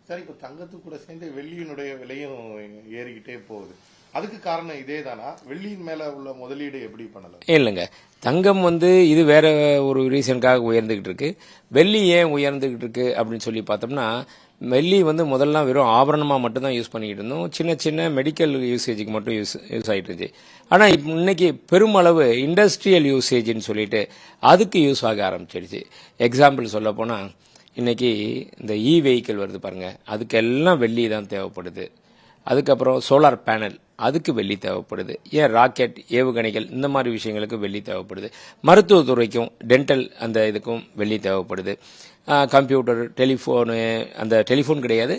Sir, இப்போ தங்கத்துக்கு கூட சேர்ந்து வெள்ளியினுடைய விலையும் ஏறிக்கிட்டே போகுது. அதுக்கு காரணம் இதே தானா? வெள்ளியின் மேல உள்ள முதலீடு எப்படி பண்ணலாம்? இல்லைங்க, தங்கம் இது வேற ஒரு ரீசனுக்காக உயர்ந்துகிட்டு இருக்கு. வெள்ளி ஏன் உயர்ந்துகிட்டு இருக்கு அப்படின்னு சொல்லி பார்த்தோம்னா, வெள்ளி முதல்லாம் வெறும் ஆபரணமாக மட்டும்தான் யூஸ் பண்ணிக்கிட்டு இருந்தோம். சின்ன சின்ன மெடிக்கல் யூசேஜுக்கு மட்டும் யூஸ் ஆகிட்டு இருந்துச்சு. ஆனால் இன்னைக்கு பெருமளவு இண்டஸ்ட்ரியல் யூசேஜ்னு சொல்லிட்டு அதுக்கு யூஸ் ஆக ஆரம்பிச்சிடுச்சு. எக்ஸாம்பிள் சொல்ல போனால், இன்னைக்கு இந்த வெஹிக்கிள் வருது பாருங்க, அதுக்கெல்லாம் வெள்ளி தான் தேவைப்படுது. அதுக்கப்புறம் சோலார் பேனல், அதுக்கு வெள்ளி தேவைப்படுது. ஏன் ராக்கெட், ஏவுகணைகள், இந்த மாதிரி விஷயங்களுக்கு வெள்ளி தேவைப்படுது. மருத்துவத்துறைக்கும் டென்டல் அந்த இதுக்கும் வெள்ளி தேவைப்படுது. கம்ப்யூட்டர், டெலிஃபோனு, அந்த டெலிஃபோன் கிடையாது,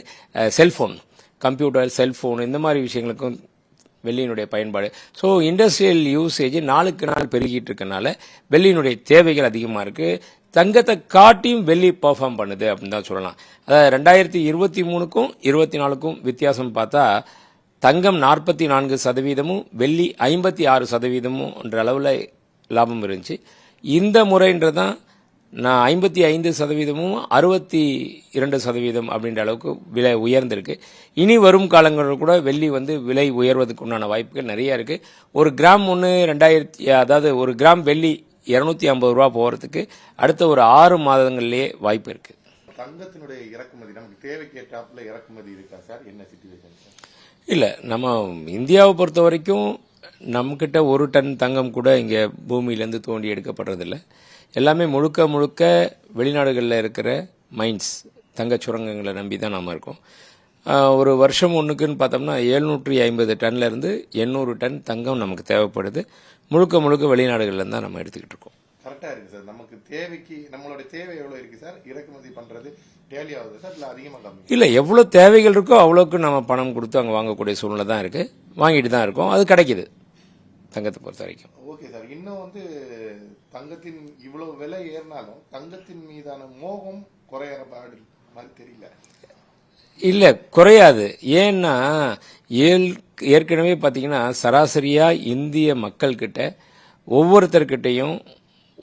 செல்ஃபோன், கம்ப்யூட்டர், செல்ஃபோன், இந்த மாதிரி விஷயங்களுக்கும் வெள்ளியினுடைய பயன்பாடு. ஸோ இண்டஸ்ட்ரியல் யூசேஜ் நாளுக்கு நாள் பெருகிட்டு இருக்கனால வெள்ளியினுடைய தேவைகள் அதிகமாக இருக்கு. தங்கத்தை காட்டியும் வெள்ளி பெர்ஃபார்ம் பண்ணுது அப்படின்னு தான் சொல்லலாம். அதாவது 2023க்கும் 24க்கும் வித்தியாசம் பார்த்தா தங்கம் 44%, வெள்ளி 56% என்ற அளவில் லாபம் இருந்துச்சு. இந்த முறைன்றதான் 55%, 62% அப்படின்ற அளவுக்கு விலை உயர்ந்திருக்கு. இனி வரும் காலங்களில் கூட வெள்ளி விலை உயர்வதற்கு உண்டான வாய்ப்புகள் நிறைய இருக்கு. ஒரு கிராம் அதாவது ஒரு கிராம் வெள்ளி 250 ரூபா போகிறதுக்கு அடுத்த ஒரு 6 மாதங்கள்லேயே வாய்ப்பு இருக்கு. தங்கத்தினுடைய இறக்குமதி நமக்கு தேவைக்கு ஏற்றாப்புல இறக்குமதி இருக்கா சார்? என்ன சிச்சுவேஷன் சார்? இல்லை, நம்ம இந்தியாவை பொறுத்த வரைக்கும் நம்மக்கிட்ட 1 டன் தங்கம் கூட இங்கே பூமியிலேருந்து தோண்டி எடுக்கப்படுறதில்ல. எல்லாமே முழுக்க முழுக்க வெளிநாடுகளில் இருக்கிற மைன்ஸ், தங்க சுரங்கங்களை நம்பி தான் நாம் இருக்கோம். ஒரு வருஷம் ஒன்றுக்குன்னு பார்த்தோம்னா 750 டன்லேருந்து 800 டன் தங்கம் நமக்கு தேவைப்படுது. முழுக்க முழுக்க வெளிநாடுகளில் தான் நம்ம எடுத்துக்கிட்டு இருக்கோம். கரெக்டாக இருக்குது சார். நமக்கு தேவைக்கு நம்மளோட தேவை எவ்வளோ இருக்குது சார்? இறக்குமதி பண்ணுறது டேலி ஆகுது சார், இல்லை அதிகமாக கம்மி? இல்லை, எவ்வளோ தேவைகள் இருக்கோ அவ்வளோக்கு நம்ம பணம் கொடுத்து அங்கே வாங்கக்கூடிய சூழ்நிலை தான் இருக்குது. வாங்கிட்டு தான் இருக்கோம், அது கிடைக்குது தங்கத்தை பொறுத்த வரைக்கும். Okay sir. இன்னும் தங்கத்தின் இவ்வளவு விலை ஏறினாலும் தங்கத்தின் மீதான மோகம் குறையிற மாதிரி தெரியல. இல்லை, குறையாது. ஏன்னா ஏற்கனவே பார்த்தீங்கன்னா சராசரியாக இந்திய மக்கள்கிட்ட ஒவ்வொருத்தர்கிட்டையும்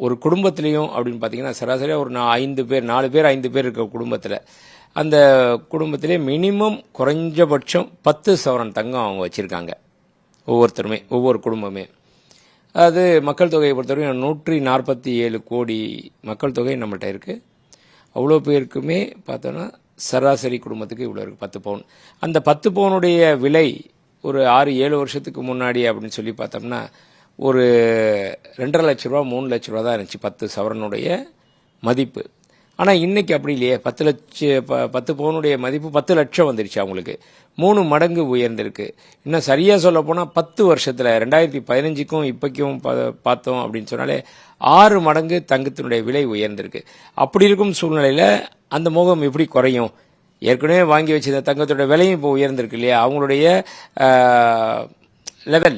ஒரு குடும்பத்திலையும் அப்படின்னு பார்த்தீங்கன்னா சராசரியாக ஒரு 4 பேர் 5 பேர் இருக்க குடும்பத்தில், அந்த குடும்பத்திலே மினிமம் குறைஞ்சபட்சம் 10 சவரன் தங்கம் அவங்க வச்சுருக்காங்க. ஒவ்வொருத்தருமே, ஒவ்வொரு குடும்பமே. அது மக்கள் தொகையை பொறுத்தவரைக்கும் 147 கோடி மக்கள் தொகை நம்மள்கிட்ட இருக்குது. அவ்வளோ பேருக்குமே பார்த்தோன்னா சராசரி குடும்பத்துக்கு இவ்வளோ இருக்குது, 10 பவுன். அந்த 10 பவுனுடைய விலை ஒரு 6-7 வருஷத்துக்கு முன்னாடி அப்படின்னு சொல்லி பார்த்தோம்னா ஒரு 2.5 லட்ச ரூபா 3 லட்ச ரூபா தான் இருந்துச்சு 10 சவரனுடைய மதிப்பு. ஆனால் இன்னைக்கு அப்படி இல்லையே. 10 பவுனுடைய மதிப்பு 10 லட்சம் வந்துருச்சு அவங்களுக்கு. 3 மடங்கு உயர்ந்திருக்கு. இன்னும் சரியா சொல்ல போனால் 10 வருஷத்தில் 2015க்கும் இப்போக்கும் பார்த்தோம் அப்படின்னு சொன்னாலே 6 மடங்கு தங்கத்தினுடைய விலை உயர்ந்திருக்கு. அப்படி இருக்கும் சூழ்நிலையில் அந்த மோகம் எப்படி குறையும்? ஏற்கனவே வாங்கி வச்சிருந்த தங்கத்தோட விலையும் இப்போ உயர்ந்திருக்கு இல்லையா? அவங்களுடைய லெவல்,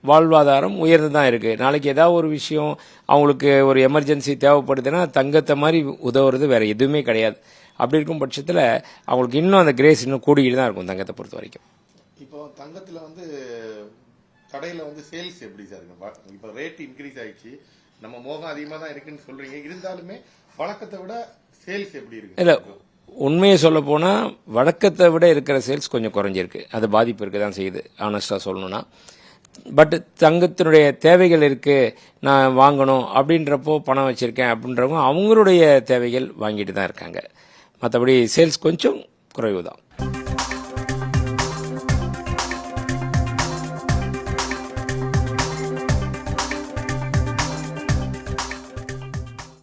வாழ்வாதாரம் உயர்ந்து தான் இருக்குது. நாளைக்கு ஏதாவது ஒரு விஷயம் அவங்களுக்கு ஒரு எமர்ஜென்சி தேவைப்படுதுன்னா தங்கத்தை மாதிரி உதவுறது வேற எதுவுமே கிடையாது. அப்படி இருக்கும் பட்சத்தில் அவங்களுக்கு இன்னும் அந்த கிரேஸ் இன்னும் கூடிக்கிட்டு தான் இருக்கும் தங்கத்தை பொறுத்த வரைக்கும். இப்போ தங்கத்தில் கடையில் சேல்ஸ் எப்படி சார் இருக்கு? இப்போ ரேட் இன்க்ரீஸ் ஆயிடுச்சு, நம்ம மோகம் அதிகமாக தான் இருக்குன்னு சொல்றீங்க. இருந்தாலுமே வழக்கத்தை விட சேல்ஸ் எப்படி இருக்கு? இல்லை, உண்மையை சொல்ல போனால் வழக்கத்தை விட இருக்கிற சேல்ஸ் கொஞ்சம் குறைஞ்சிருக்கு. அது பாதிப்பு இருக்க தான் செய்யுது, ஆனஸ்டாக சொல்லணும்னா. பட் தங்கத்தினுடைய தேவைகள் இருக்கு, நான் வாங்கணும் அப்படின்றப்போ பணம் வச்சிருக்கேன் அப்படின்றவங்க அவங்களுடைய தேவைகள் வாங்கிட்டு தான் இருக்காங்க. மற்றபடி சேல்ஸ் கொஞ்சம் குறைவு தான்.